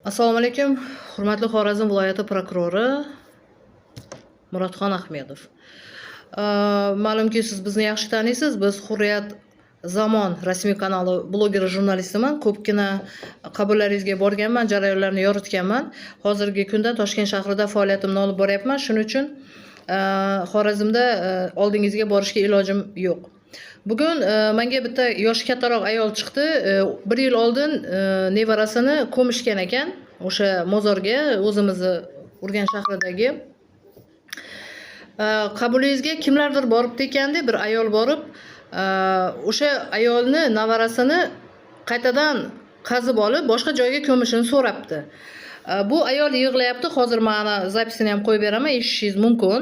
Assalomu alaykum, hurmatli Xorazm viloyati prokurori Murodxon Ahmedov. Ma'lumki, siz bizni yaxshi taniysiz. Biz Hurriyat Zamon rasmiy kanali blogeri jurnalistiman. Ko'pgina qabullaringizga borganman, jarayonlarni yoritganman. Hozirgi kunda Toshkent shahrida faoliyatimni olib boryapman. Shuning uchun Xorazmda oldingizga borishga ilojim yo'q. Bugun menga bitta yoshi kattaroq ayol chiqdi. 1 yil oldin nevarasini ko'mishgan ekan. O'sha mozorga, o'zimizni Urganch shahridagi qabulingizga kimlardir boribdi ekanda, bir ayol borib, o'sha ayolni nevarasini qaytadan qazib olib, boshqa joyga ko'mishini so'rabdi. Bu ayol yig'layapti. Hozir mana zapisini ham qo'yib beraman, eshitishingiz mumkin.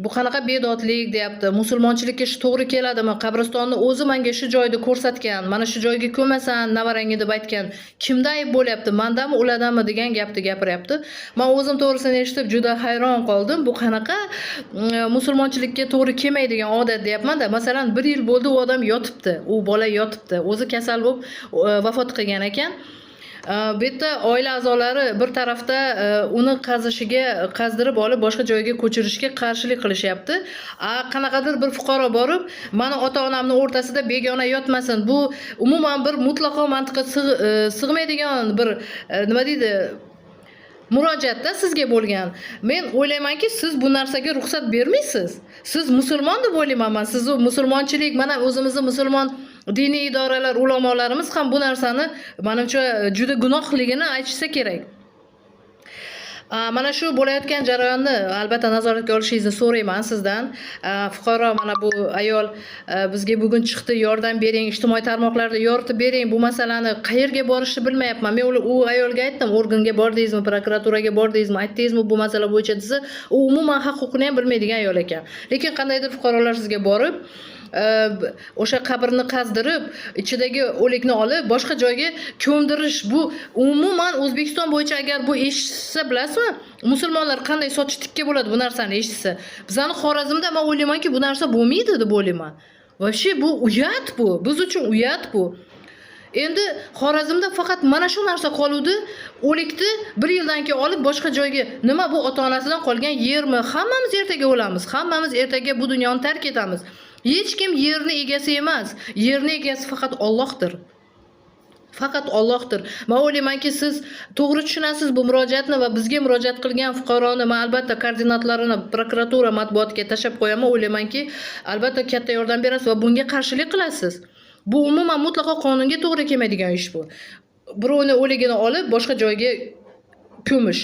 Bu qanaqa bedodlik deyapti. Musulmonchilikka shu to'g'ri keladimi? Qabristonni o'zi menga shu joyda ko'rsatgan. Mana shu joyga ko'masan, navarangga deb aytgan. Kimda ayb bo'lyapti? Mandami, ulardanmi degan gapni gapiryapti. Men o'zim to'g'risini eshitib juda hayron qoldim. Bu qanaqa musulmonchilikka to'g'ri kelmaydigan odat deyapman-da. Masalan, 1 yil bo'ldi u odam yotibdi. U bola yotibdi. O'zi kasal bo'lib vafot qilgan ekan. Bu yerda oila a'zolari bir tarafda uni qazdirib olib boshqa joyga ko'chirishga qarshilik qilishyapti. Qanaqadir bir fuqaro borib, "Mani ota-onamni o'rtasida begona yotmasin." Bu umuman bir mutlaqo mantiqqa sig'maydigan bir nima deydi, murojaatda sizga bo'lgan. Men o'ylaymanki, siz bu narsaga ruxsat bermaysiz. Siz musulmon deb o'ylayman. Siz musulmonchilik, mana o'zimizni musulmon diniy idoralar, ulamolarimiz ham bu narsani menimcha juda gunohligini aytishsa kerak. Mana shu bo'layotgan jarayonni albatta nazoratga olishingizni so'rayman sizdan. Fuqaro mana bu ayol bizga bugun chiqdi, yordam bering, ijtimoiy tarmoqlarda yoritib bering. Bu masalani qayerga borishni bilmayapman. Men u ayolga aytdim, organga bordingizmi, prokuraturaga bordingizmi, aytdingizmi bu masala bo'yicha desa, u umuman haq-huquqni ham bilmaydigan ayol ekan. Lekin qandaydir fuqarolar sizga borib, o'sha qabrni qazdirib, ichidagi o'likni olib boshqa joyga ko'mdirish, bu umuman O'zbekiston bo'yicha agar bu eshitsa, bilasizmi, musulmonlar qanday sochi tikka bo'ladi bu narsani eshitsa. Bizani Xorazmda men o'ylaymanki, bu narsa bo'lmaydi deb o'ylayman. Voобще bu uyat bu. Biz uchun uyat bu. Endi Xorazmda faqat mana shu narsa qoluvdi. O'likni 1 yildan keyin olib boshqa joyga, nima bu ota-onasidan qolgan yermi? Hammamiz ertaga o'lamiz. Hammamiz ertaga bu dunyoni tark etamiz. Hech kim yerni egasi emas. Yerni egasi faqat Allohdir. Faqat Allohdir. Men o'ylaymanki, siz to'g'ri tushunasiz bu murojaatni va bizga murojaat qilgan fuqaroni men albatta koordinatlarini prokuratura matbuotga tashab qo'yaman. O'ylaymanki, albatta katta yordam berasiz va bunga qarshilik qilasiz. Bu umuman mutlaqo qonunga to'g'ri kelmaydigan ish bu. Birovni o'ligini olib boshqa joyga ko'mish.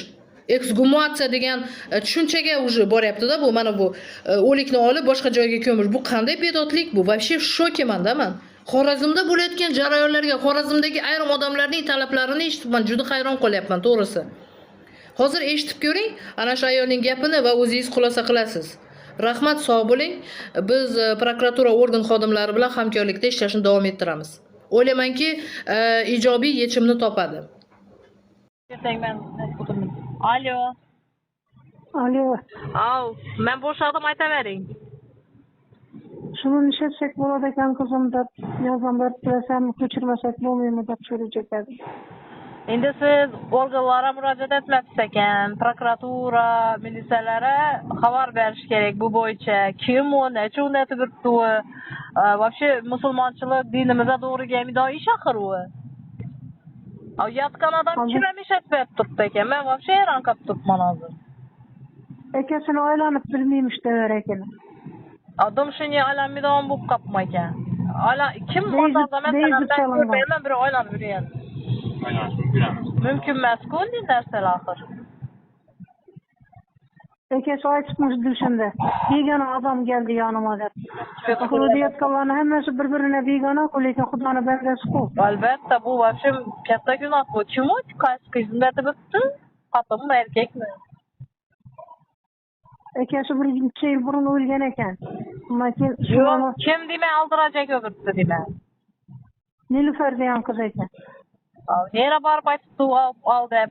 Eksgumatsiya degan tushunchaga уже boryapti-da bu. Mana bu o'likni olib boshqa joyga ko'mish. Bu qanday bedodlik bu? Вообще shokman-da men. Xorazmda bo'layotgan jarayonlarga, Xorazmdagi ayrim odamlarning talablarini eshitib men juda hayron qolyapman, to'g'risi. Hozir eshitib ko'ring, ana shu ayolning gapini va o'zingiz xulosa qilasiz. Rahmat, sog' bo'ling. Biz prokuratura organ xodimlari bilan hamkorlikda ishlashni davom ettiramiz. O'ylaymanki, ijobiy yechimni topadi. Alo. Alo. Men bo'shadim, aytavering. Shuni nishatsak bo'ladi ekan qizim deb yozgan berib turasam, ko'chirmasak bo'lmaymi deb so'rayotgan. Endi siz organlarga murojaat etmabsiz ekan, prokuratura, militsiyalara xabar berish kerak bu bo'yicha. Kim u, nechun netib turibdi u? Вообще musulmonchilik dinimizga to'g'ri kelmaydigan ish axir u. Yotgan odam kiramishat berib turibdi ekan. Men вообще hayron qolib turibman hozir. Akasini aylanib bilmaymish dever ekan. Adam shuni aylanmaydigan bo'lib qolibmi ekan. Kim o'zida men bir aylanib yurgan. Mümkün emas-ku bu narsalar axir. Akasi aytibmiz shunda. Begona odam keldi yonimga deb. Quriyotganlarning hammasi bir-birine begona, lekin Xudoni bandasi-ku. Albatta bu вообще katta gunoh bu. Kim u? Qaysi qizlar debdi? Xotinmi, erkakmi? Akasi 1 yil burun o'lgan ekan. Kim demay aldirajak o'tiribdi demay. Nilufar degan qiz ekan. Nera borib aytibdi ol deb.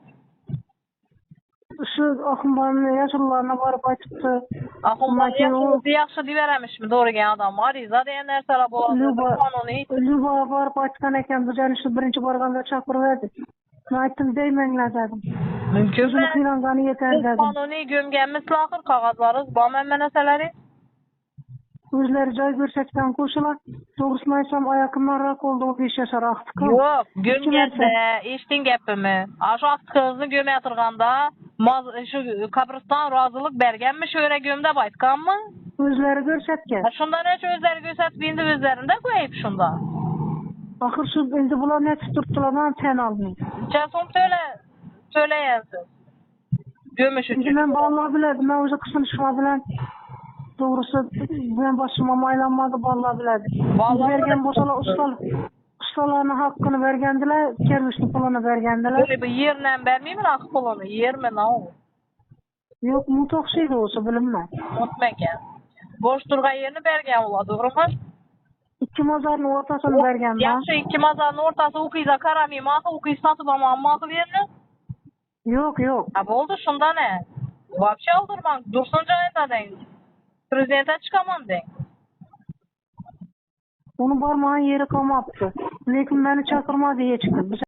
Shu Ahmonning yashirlarına borib aytibdi. Ahmonning yaxshi deyaveramiz-mi to'g'rigan odam? Ariza degan narsalar bo'ladi. Qonuniy. Luba borib aytgan ekan, biz ana shu birinchi borganda chaqirib Ben aytdım değmenler dedim. Mümkün Özünü mü? kıylanganı yeter Biz dedim. kanuni gömgenimiz lahır kağıtlarız. Bağmen meneseleri. Özleri joy görsekten koşular. Doğrusunu aytsam ayakımdan oldu 5 yaşar aktıkım. Yok, gömgende, eştin gepimi. Aşu aktıkınızı göme yatırganda, şu kabristan razılık bergenmi şöyle gömde baytkan mı? Özleri görsetken. Şundan hiç özleri göset bindi özlerinde koyup şunda. Ahır şu indi bular ne tutturtular ben ten almayayım. Çesum söyleyensiz. Gömüş Şimdi üçün. ben vallahi biledim. Ben o kısınışma bilen doğrusu ben başıma maylanmadı vallahi biledim. Vallahi Vergen boşala ustalarına hakkını vergendiler. Kermişli pulunu vergendiler. Böyle bir yerle vermeyeyim mi akı pulunu? Yer mi ne o? Yok mutok şey de olsa bilinmez. Unutmayken. Boş durgan yerini bergen ola, doğru mu? İki mazarın ortasını vergen ben. Yaxşı, iki mazanın ortası ukuyza karamayayım, akı ukuyza satıp ama akı verini. Yok. Ha oldu şunda ne? Vapşe aldırman. Dursun cayında den. Prezidente çıkamam den. Onu barmağın yeri kamaptı. Lekin beni çakırma diye çıktı.